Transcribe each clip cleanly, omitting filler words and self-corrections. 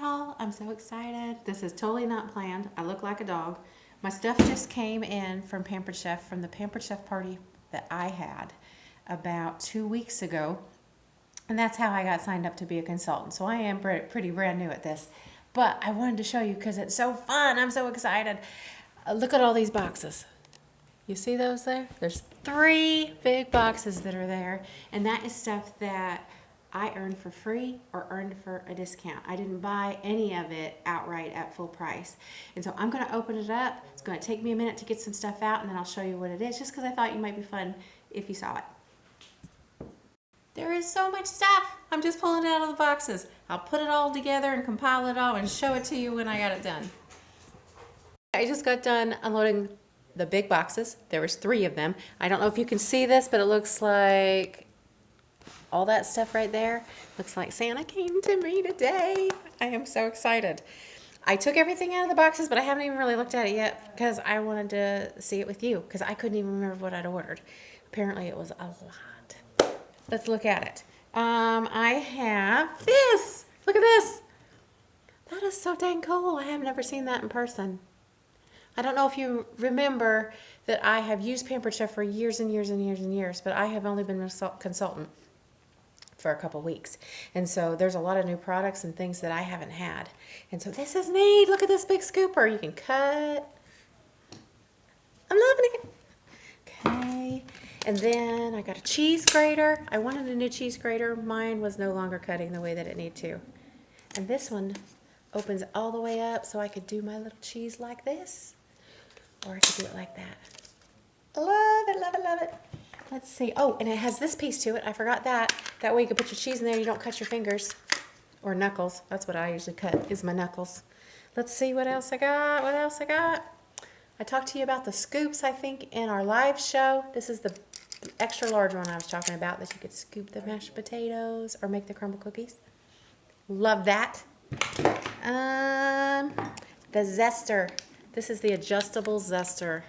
y'all, I'm so excited. This is totally not planned. I look like a dog. My stuff just came in from Pampered Chef, from the Pampered Chef Party that I had about 2 weeks ago. And that's how I got signed up to be a consultant. So I am pretty brand new at this. But I wanted to show you because it's so fun. I'm so excited. Look at all these boxes. You see those there? There's 3 big boxes that are there. And that is stuff that I earned for free or earned for a discount. I didn't buy any of it outright at full price. And so I'm going to open it up. It's going to take me a minute to get some stuff out, and then I'll show you what it is, just because I thought you might be fun if you saw it. There is so much stuff. I'm just pulling it out of the boxes. I'll put it all together and compile it all and show it to you when I got it done. I just got done unloading the big boxes. There was 3 of them. I don't know if you can see this, but it looks like all that stuff right there. Looks like Santa came to me today. I am so excited. I took everything out of the boxes, but I haven't even really looked at it yet because I wanted to see it with you because I couldn't even remember what I'd ordered. Apparently it was a lot. Let's look at it. I have this. Look at this. That is so dang cool. I have never seen that in person. I don't know if you remember that I have used Pampered Chef for years and years and years and years, but I have only been a consultant for a couple weeks. And so there's a lot of new products and things that I haven't had. And so this is neat. Look at this big scooper. You can cut. I'm loving it. Okay. And then I got a cheese grater. I wanted a new cheese grater. Mine was no longer cutting the way that it needed to. And this one opens all the way up so I could do my little cheese like this. Or I could do it like that. Love it, love it, love it. Let's see. Oh, and it has this piece to it. I forgot that. That way you can put your cheese in there. You don't cut your fingers. Or knuckles. That's what I usually cut, is my knuckles. Let's see what else I got. What else I got? I talked to you about the scoops, I think, in our live show. This is the extra large one I was talking about, that you could scoop the mashed potatoes or make the crumble cookies. Love that. The zester. This is the adjustable zester.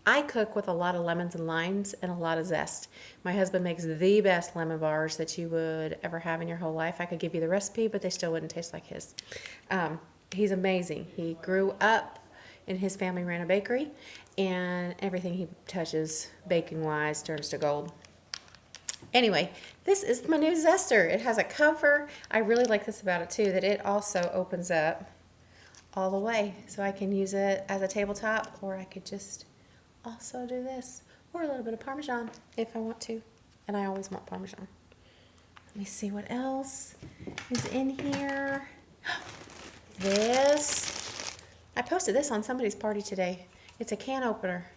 I cook with a lot of lemons and limes and a lot of zest. My husband makes the best lemon bars that you would ever have in your whole life. I could give you the recipe, but they still wouldn't taste like his. He's amazing. He grew up and his family ran a bakery, and everything he touches baking-wise turns to gold. Anyway, this is my new zester. It has a cover. I really like this about it too, that it also opens up all the way. So I can use it as a tabletop, or I could just also do this, or a little bit of Parmesan if I want to, and I always want Parmesan. Let me see what else is in here. This, I posted this on somebody's party today. It's a can opener,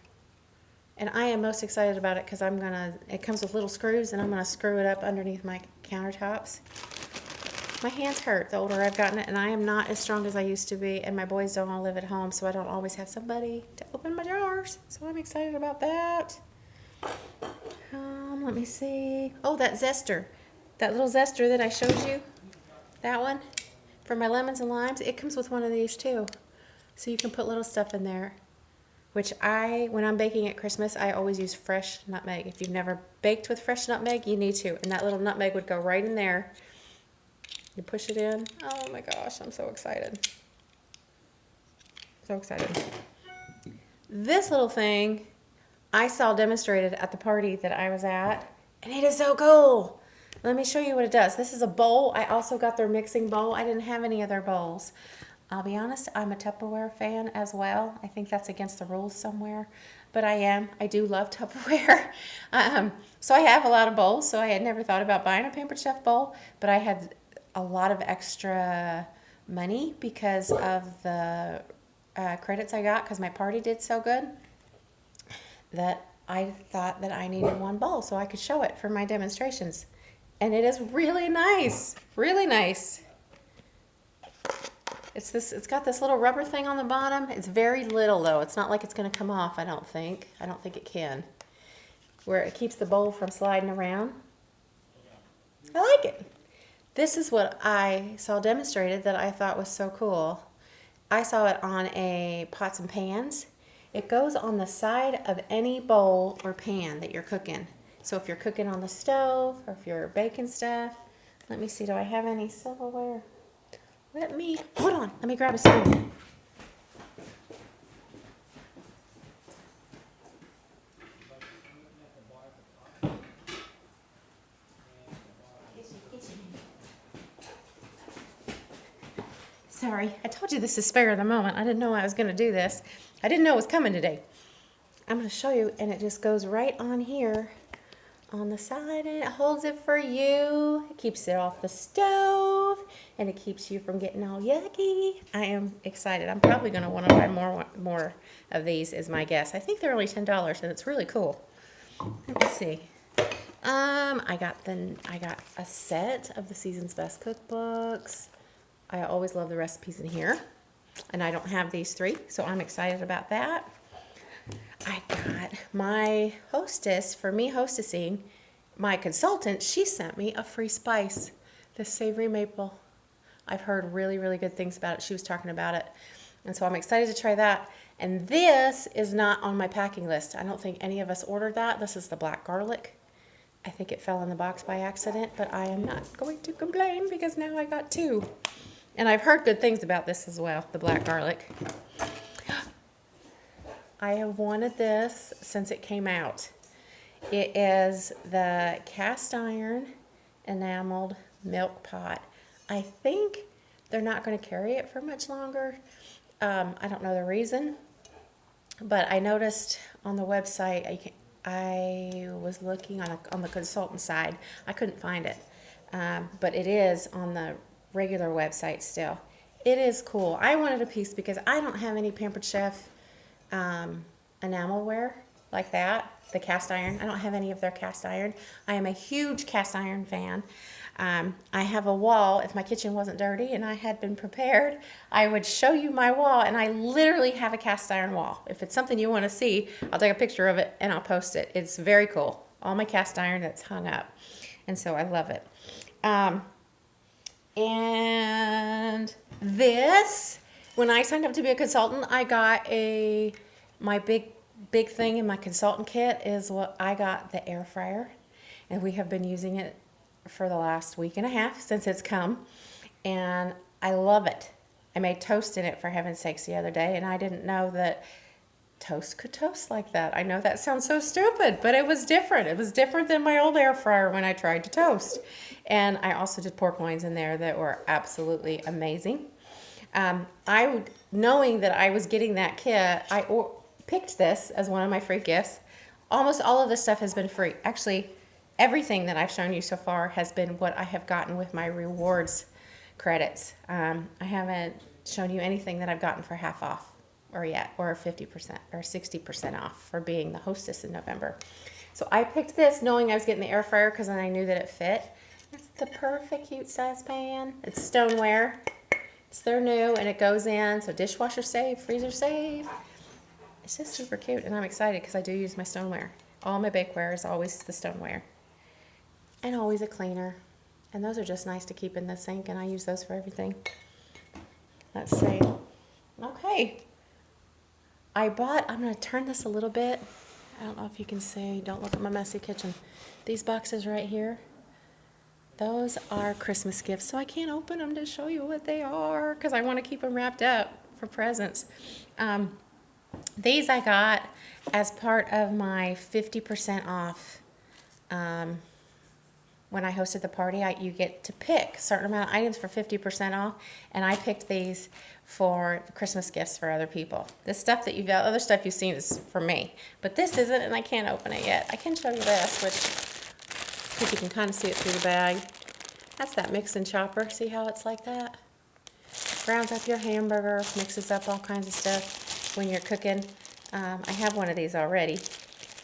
and I am most excited about it because it comes with little screws, and I'm gonna screw it up underneath my countertops. My hands hurt the older I've gotten, and I am not as strong as I used to be, and my boys don't all live at home, so I don't always have somebody to open my jars. So I'm excited about that. Let me see. Oh, that zester. That little zester that I showed you. That one. For my lemons and limes. It comes with one of these too. So you can put little stuff in there. Which when I'm baking at Christmas, I always use fresh nutmeg. If you've never baked with fresh nutmeg, you need to. And that little nutmeg would go right in there. You push it in. Oh my gosh, I'm so excited. So excited. This little thing I saw demonstrated at the party that I was at, and it is so cool. Let me show you what it does. This is a bowl. I also got their mixing bowl. I didn't have any other bowls. I'll be honest, I'm a Tupperware fan as well. I think that's against the rules somewhere, but I am. I do love Tupperware. So I have a lot of bowls, so I had never thought about buying a Pampered Chef bowl, but I had a lot of extra money because of the credits I got because my party did so good that I thought that I needed one bowl so I could show it for my demonstrations. And it is really nice, really nice. It's got this little rubber thing on the bottom. It's very little though. It's not like it's going to come off, I don't think. I don't think it can. Where it keeps the bowl from sliding around. I like it. This is what I saw demonstrated that I thought was so cool. I saw it on a pots and pans. It goes on the side of any bowl or pan that you're cooking. So if you're cooking on the stove or if you're baking stuff, let me see, do I have any silverware? Hold on, let me grab a spoon. Sorry, I told you this is spare of the moment. I didn't know I was going to do this. I didn't know it was coming today. I'm going to show you, and it just goes right on here on the side, and it holds it for you. It keeps it off the stove, and it keeps you from getting all yucky. I am excited. I'm probably going to want to buy more of these, is my guess. I think they're only $10, and it's really cool. Let me see. I got a set of the Season's Best cookbooks. I always love the recipes in here, and I don't have these 3, so I'm excited about that. I got my hostess, for me hostessing, my consultant, she sent me a free spice, the savory maple. I've heard really, really good things about it. She was talking about it, and so I'm excited to try that. And this is not on my packing list. I don't think any of us ordered that. This is the black garlic. I think it fell in the box by accident, but I am not going to complain because now I got 2. And I've heard good things about this as well, the black garlic. I have wanted this since it came out. It is the cast iron enameled milk pot. I think they're not going to carry it for much longer. I don't know the reason, but I noticed on the website, I was looking on the consultant side. I couldn't find it, but it is on the regular website still. It is cool. I wanted a piece because I don't have any Pampered Chef enamelware like that, the cast iron. I don't have any of their cast iron. I am a huge cast iron fan. I have a wall. If my kitchen wasn't dirty and I had been prepared, I would show you my wall, and I literally have a cast iron wall. If it's something you want to see, I'll take a picture of it and I'll post it. It's very cool. All my cast iron that's hung up, and so I love it. And this, when I signed up to be a consultant, I got my big thing in my consultant kit is what I got, the air fryer, and we have been using it for the last week and a half since it's come, and I love it. I made toast in it, for heaven's sakes, the other day, and I didn't know that toast could toast like that. I know that sounds so stupid, but it was different. It was different than my old air fryer when I tried to toast. And I also did pork loins in there that were absolutely amazing. Knowing that I was getting that kit, I picked this as one of my free gifts. Almost all of this stuff has been free. Actually, everything that I've shown you so far has been what I have gotten with my rewards credits. I haven't shown you anything that I've gotten for half off or 50% or 60% off for being the hostess in November. So I picked this knowing I was getting the air fryer because then I knew that it fit. It's the perfect cute size pan. It's stoneware. They're new, and it goes in, so dishwasher safe, freezer safe. It's just super cute, and I'm excited because I do use my stoneware. All my bakeware is always the stoneware. And always a cleaner. And those are just nice to keep in the sink, and I use those for everything. Let's see. Okay. I'm going to turn this a little bit. I don't know if you can see. Don't look at my messy kitchen. These boxes right here. Those are Christmas gifts, so I can't open them to show you what they are because I want to keep them wrapped up for presents. These I got as part of my 50% off. When I hosted the party, you get to pick a certain amount of items for 50% off, and I picked these for Christmas gifts for other people. This stuff that other stuff you've seen is for me, but this isn't, and I can't open it yet. I can show you this, which I think you can kind of see it through the bag. That's that mix and chopper. See how it's like that? Browns up your hamburger, mixes up all kinds of stuff when you're cooking. I have one of these already.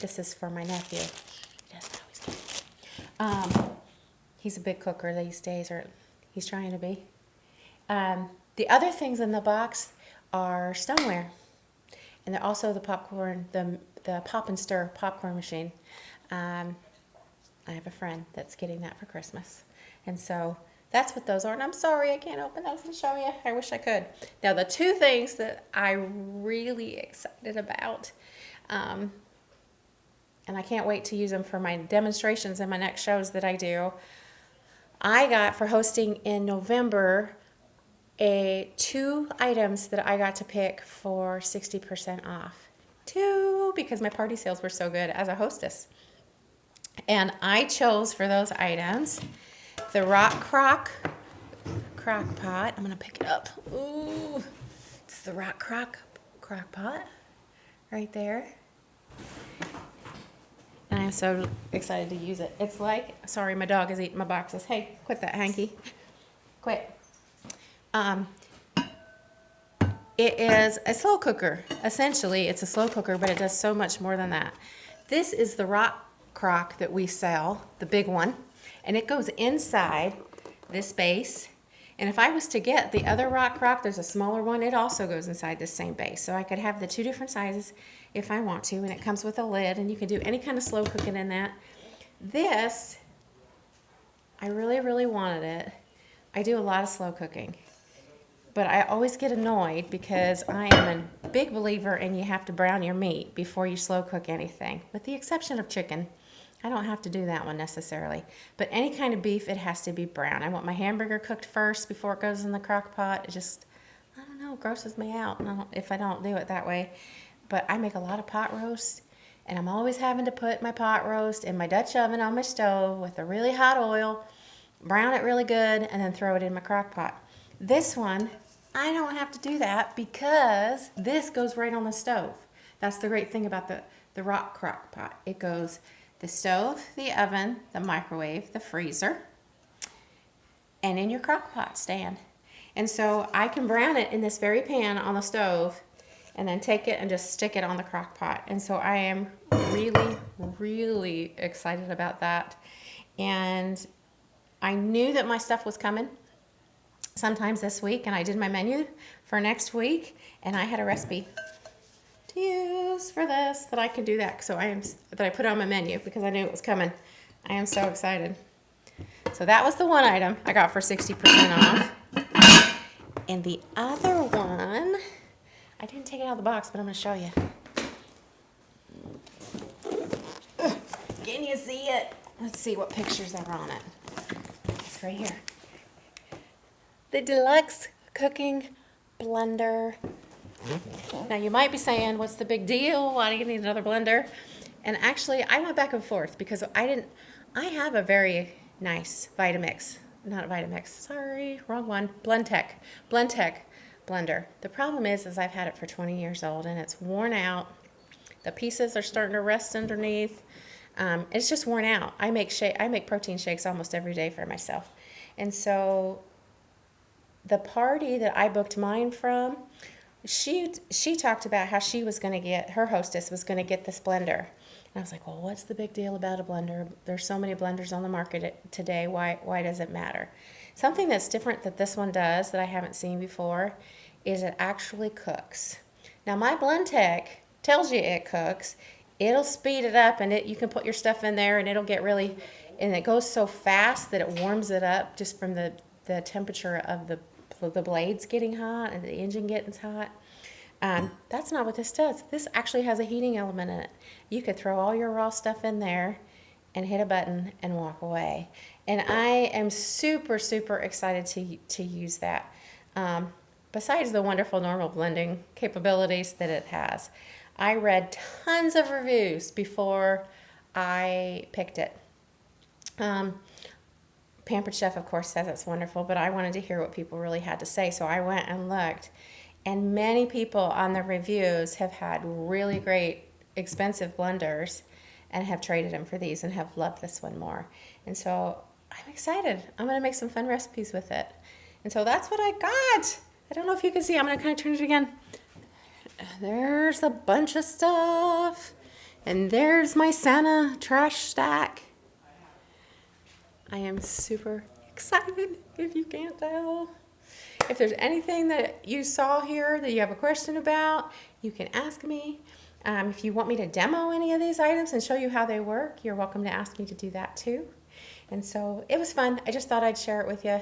This is for my nephew. He doesn't always get it. He's a big cooker these days, or he's trying to be. The other things in the box are stoneware. And they're also the popcorn, the Pop and Stir popcorn machine. I have a friend that's getting that for Christmas. And so that's what those are. And I'm sorry I can't open those and show you. I wish I could. Now, the 2 things that I'm really excited about, and I can't wait to use them for my demonstrations and my next shows that I do, I got for hosting in November two items that I got to pick for 60% off. Two, because my party sales were so good as a hostess. And I chose for those items the Rock Crock Pot. I'm going to pick it up. Ooh, it's the Rock Crock Pot right there. And I'm so excited to use it. It's like, sorry, my dog is eating my boxes. Hey, quit that, Hanky. Quit. It is a slow cooker. Essentially, it's a slow cooker, but it does so much more than that. This is the Rock Crock that we sell, the big one, and it goes inside this base. And if I was to get the other Rock Crock, there's a smaller one, it also goes inside this same base. So I could have the two different sizes if I want to, and it comes with a lid, and you can do any kind of slow cooking in that. This, I really, really wanted it. I do a lot of slow cooking, but I always get annoyed because I am a big believer in you have to brown your meat before you slow cook anything, with the exception of chicken. I don't have to do that one necessarily, but any kind of beef, it has to be brown. I want my hamburger cooked first before it goes in the crock pot. It just, I don't know, grosses me out if I don't do it that way. But I make a lot of pot roast, and I'm always having to put my pot roast in my Dutch oven on my stove with a really hot oil, brown it really good, and then throw it in my crock pot. This one, I don't have to do that because this goes right on the stove. That's the great thing about the Rock Crock Pot. It goes the stove, the oven, the microwave, the freezer, and in your crock pot stand. And so I can brown it in this very pan on the stove and then take it and just stick it on the crock pot. And so I am really, really excited about that. And I knew that my stuff was coming sometimes this week, and I did my menu for next week, and I had a recipe to use for this that I could do that. So that I put on my menu because I knew it was coming. I am so excited. So that was the one item I got for 60% off. And the other one, I didn't take it out of the box, but I'm going to show you. Can you see it? Let's see what pictures are on it. It's right here. The Deluxe Cooking Blender. Now you might be saying, what's the big deal? Why do you need another blender? And actually, I went back and forth because I have a very nice Vitamix, not Vitamix, sorry, wrong one, Blendtec blender. The problem is I've had it for 20 years old and it's worn out. The pieces are starting to rust underneath. It's just worn out. I make protein shakes almost every day for myself. And so the party that I booked mine from, she talked about how she was going to get, her hostess was going to get this blender. And I was like, well, what's the big deal about a blender? There's so many blenders on the market today. Why does it matter? Something that's different that this one does that I haven't seen before is it actually cooks. Now my Blendtec tells you it cooks. It'll speed it up and you can put your stuff in there and it'll get really, and it goes so fast that it warms it up just from the temperature of the blades getting hot and the engine getting hot. That's not what this does. This actually has a heating element in it. You could throw all your raw stuff in there and hit a button and walk away. And I am super, super excited to use that. Besides the wonderful normal blending capabilities that it has. I read tons of reviews before I picked it. Pampered Chef, of course, says it's wonderful, but I wanted to hear what people really had to say, so I went and looked. And many people on the reviews have had really great, expensive blenders and have traded them for these and have loved this one more. And so I'm excited. I'm going to make some fun recipes with it. And so that's what I got. I don't know if you can see. I'm going to kind of turn it again. There's a bunch of stuff. And there's my Santa trash stack. I am super excited, if you can't tell. If there's anything that you saw here that you have a question about, you can ask me. If you want me to demo any of these items and show you how they work, you're welcome to ask me to do that too. And so it was fun. I just thought I'd share it with you.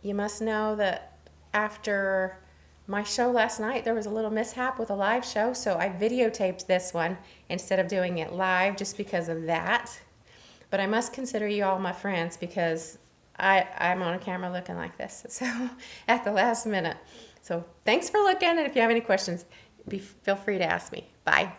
You must know that after my show last night, there was a little mishap with a live show, so I videotaped this one instead of doing it live just because of that. But I must consider you all my friends because I'm on a camera looking like this, so at the last minute. So thanks for looking, and if you have any questions, feel free to ask me. Bye.